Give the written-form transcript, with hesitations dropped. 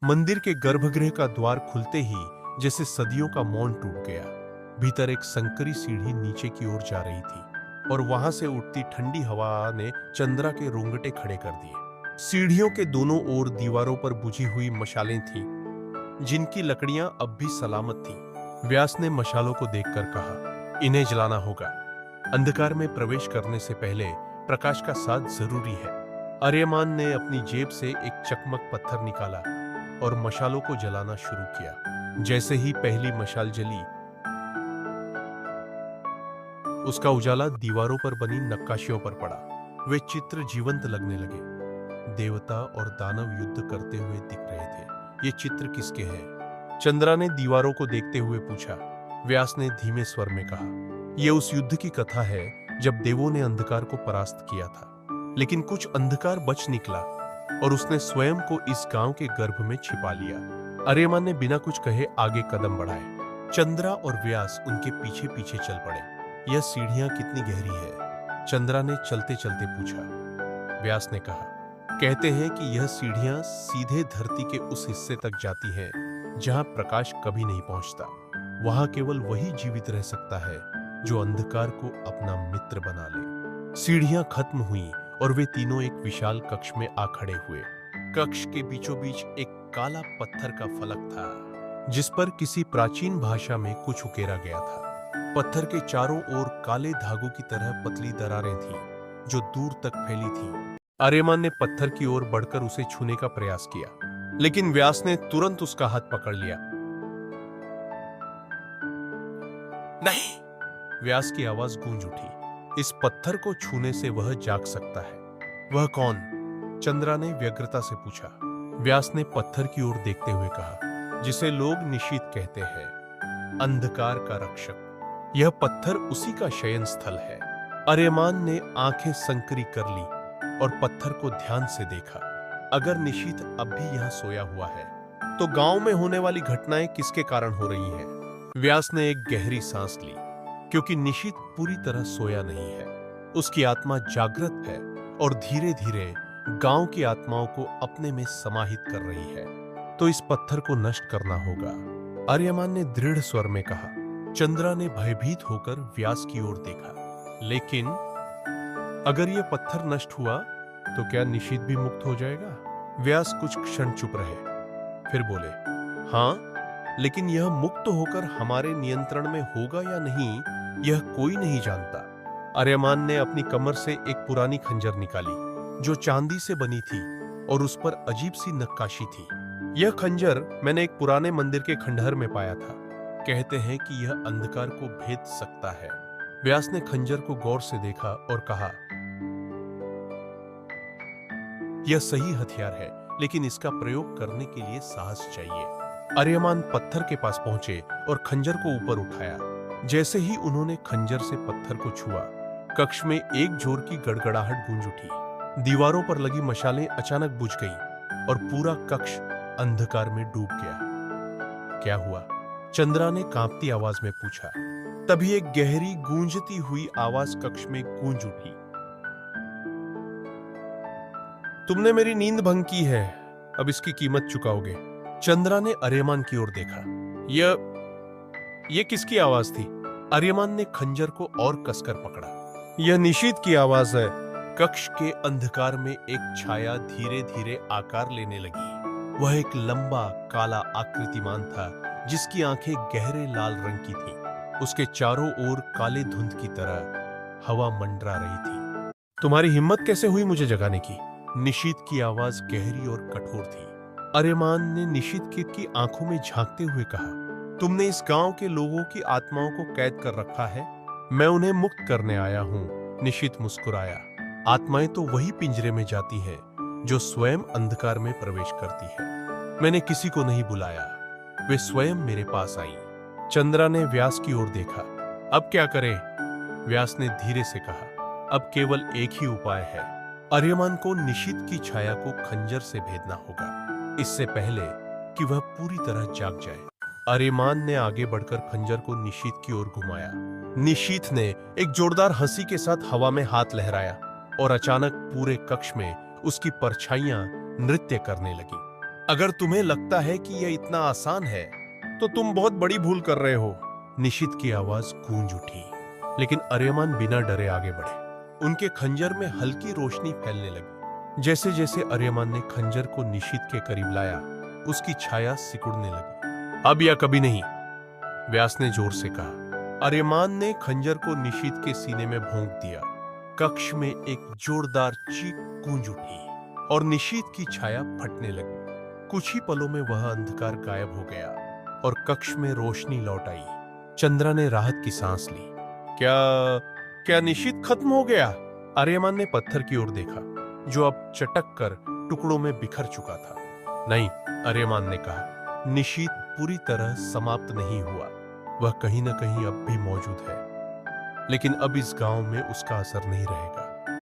मंदिर के गर्भगृह का द्वार खुलते ही जैसे सदियों का मौन टूट गया। भीतर एक संकरी सीढ़ी नीचे की ओर जा रही थी और वहां से उठती ठंडी हवा ने चंद्रा के रोंगटे खड़े कर दिए। सीढ़ियों के दोनों ओर दीवारों पर बुझी हुई मशालें थीं, जिनकी लकड़ियां अब भी सलामत थीं। व्यास ने मशालों को देखकर कहा, इन्हें जलाना होगा। अंधकार में प्रवेश करने से पहले प्रकाश का साथ जरूरी है। आर्यमान ने अपनी जेब से एक चकमक पत्थर निकाला और मशालों को जलाना शुरू किया। जैसे ही पहली मशाल जली, उसका उजाला दीवारों पर बनी नक्काशियों पर पड़ा। वे चित्र जीवंत लगने लगे। देवता और दानव युद्ध करते हुए दिख रहे थे। ये चित्र किसके हैं? चंद्रा ने दीवारों को देखते हुए पूछा। व्यास ने धीमे स्वर में कहा, यह उस युद्ध की कथा है जब देवों ने अंधकार को परास्त किया था। लेकिन कुछ अंधकार बच निकला और उसने स्वयं को इस गांव के गर्भ में छिपा लिया। आर्यमान ने बिना कुछ कहे आगे कदम बढ़ाए। चंद्रा और व्यास उनके पीछे पीछे चल पड़े। यह सीढ़ियां कितनी गहरी है? चंद्रा ने चलते चलते पूछा। व्यास ने कहा, कहते हैं कि यह सीढ़ियां सीधे धरती के उस हिस्से तक जाती हैं जहां प्रकाश कभी नहीं पहुंचता। वहां केवल वही जीवित रह सकता है जो अंधकार को अपना मित्र बना ले। सीढ़ियां खत्म हुई और वे तीनों एक विशाल कक्ष में आ खड़े हुए। कक्ष के बीचों बीच एक काला पत्थर का फलक था, जिस पर किसी प्राचीन भाषा में कुछ उकेरा गया था। पत्थर के चारों ओर काले धागों की तरह पतली दरारें थीं, जो दूर तक फैली थीं। आर्यमान ने पत्थर की ओर बढ़कर उसे छूने का प्रयास किया, लेकिन व्यास ने तुरंत उसका हाथ पकड़ लिया। नहीं! व्यास की आवाज गूंज उठी। इस पत्थर को छूने से वह जाग सकता है। वह कौन? चंद्रा ने व्यग्रता से पूछा। व्यास ने पत्थर की ओर देखते हुए कहा, जिसे लोग निशीथ कहते हैं, अंधकार का रक्षक। यह पत्थर उसी का शयन स्थल है। आर्यमान ने आंखें संकरी कर ली और पत्थर को ध्यान से देखा। अगर निशीथ अब भी यहां सोया हुआ है, तो गांव में होने वाली घटनाएं किसके कारण हो रही हैं? व्यास ने एक गहरी सांस ली, क्योंकि निशीथ पूरी तरह सोया नहीं है। उसकी आत्मा जागृत है और धीरे धीरे गांव की आत्माओं को अपने में समाहित कर रही है। तो इस पत्थर को नष्ट करना होगा, आर्यमान ने दृढ़ स्वर में कहा। चंद्रा ने भयभीत होकर व्यास की ओर देखा। लेकिन अगर यह पत्थर नष्ट हुआ तो क्या निशीथ भी मुक्त हो जाएगा? व्यास कुछ क्षण चुप रहे, फिर बोले, हाँ, लेकिन यह मुक्त होकर हमारे नियंत्रण में होगा या नहीं, यह कोई नहीं जानता। आर्यमान ने अपनी कमर से एक पुरानी खंजर निकाली, जो चांदी से बनी थी और उस पर अजीब सी नक्काशी थी। यह खंजर मैंने एक पुराने मंदिर के खंडहर में पाया था। कहते हैं कि यह अंधकार को भेद सकता है। व्यास ने खंजर को गौर से देखा और कहा, यह सही हथियार है, लेकिन इसका प्रयोग करने के लिए साहस चाहिए। आर्यमान पत्थर के पास पहुंचे और खंजर को ऊपर उठाया। जैसे ही उन्होंने खंजर से पत्थर को छुआ, कक्ष में एक जोर की गड़गड़ाहट गूंज उठी। दीवारों पर लगी मशालें अचानक बुझ गईं और पूरा कक्ष अंधकार में डूब गया। क्या हुआ? चंद्रा ने कांपती आवाज में पूछा। तभी एक गहरी गूंजती हुई आवाज कक्ष में गूंज उठी, तुमने मेरी नींद भंग की है, अब इसकी कीमत चुकाओगे। चंद्रा ने आर्यमान की ओर देखा। यह किसकी आवाज थी? आर्यमान ने खंजर को और कसकर पकड़ा। यह निशीथ की आवाज है। कक्ष के अंधकार में एक छाया धीरे धीरे आकार लेने लगी। वह एक लंबा काला आकृतिमान था, जिसकी आंखें गहरे लाल रंग की थीं। उसके चारों ओर काले धुंध की तरह हवा मंडरा रही थी। तुम्हारी हिम्मत कैसे हुई मुझे जगाने की? निशीथ की आवाज गहरी और कठोर थी। आर्यमान ने निशीथ की आंखों में झांकते हुए कहा, तुमने इस गांव के लोगों की आत्माओं को कैद कर रखा है। मैं उन्हें मुक्त करने आया हूं। निशीथ मुस्कुराया। आत्माएं तो वही पिंजरे में जाती हैं जो स्वयं अंधकार में प्रवेश करती है। मैंने किसी को नहीं बुलाया, वे स्वयं मेरे पास आई। चंद्रा ने व्यास की ओर देखा। अब क्या करें? व्यास ने धीरे से कहा, अब केवल एक ही उपाय है। आर्यमान को निशीथ की छाया को खंजर से भेदना होगा, इससे पहले कि वह पूरी तरह जाग जाए। आर्यमान ने आगे बढ़कर खंजर को निशीथ की ओर घुमाया। निशीथ ने एक जोरदार हंसी के साथ हवा में हाथ लहराया और अचानक पूरे कक्ष में उसकी परछाइयां नृत्य करने लगी। अगर तुम्हें लगता है कि यह इतना आसान है तो तुम बहुत बड़ी भूल कर रहे हो। निशित की आवाज गूंज उठी, लेकिन आर्यमान बिना डरे आगे बढ़े। उनके खंजर में हल्की रोशनी फैलने लगी। जैसे जैसे आर्यमान ने खंजर को निशित के करीब लाया, उसकी छाया सिकुड़ने लगी। अब या कभी नहीं, व्यास ने जोर से कहा। आर्यमान ने खंजर को निशित के सीने में भोंक दिया। कक्ष में एक जोरदार चीख गूंज उठी और निशित की छाया फटने लगी। कुछ ही पलों में वह अंधकार गायब हो गया और कक्ष में रोशनी लौट आई। चंद्रा ने राहत की सांस ली। क्या क्या निशित खत्म हो गया? आर्यमान ने पत्थर की ओर देखा, जो अब चटक कर टुकड़ों में बिखर चुका था। नहीं, आर्यमान ने कहा, निशित पूरी तरह समाप्त नहीं हुआ। वह कहीं न कहीं अब भी मौजूद है, लेकिन अब इस गांव में उसका असर नहीं रहेगा।